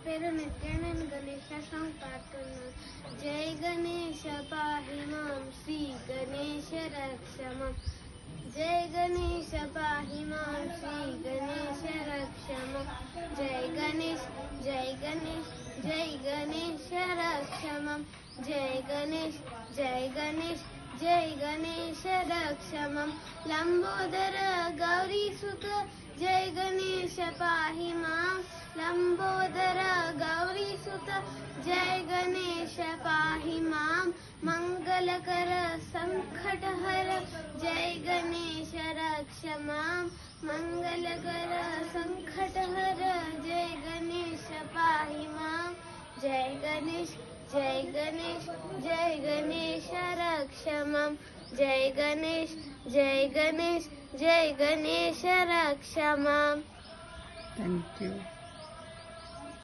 पेरू नित्यानंद गणेशा संपातून जय गणेश पाहि मां श्री गणेश रक्षमं जय गणेश पाहि मां श्री गणेश रक्षमं जय गणेश जय गणेश जय गणेश रक्षमं जय गणेश जय गणेश जय गणेश रक्षमं लंबोदर गौरी सुत जय गणेश पाहि मां लंबोदर गौरी सुत जय गणेश पाहि मां मंगलकर संकटहर जय गणेश रक्ष मां मंगलकर संकटहर जय गणेश पाहि मां जय गणेश जय गणेश जय गणेश रक्षमं जय गणेश जय गणेश जय गणेश रक्षमं. Thank you.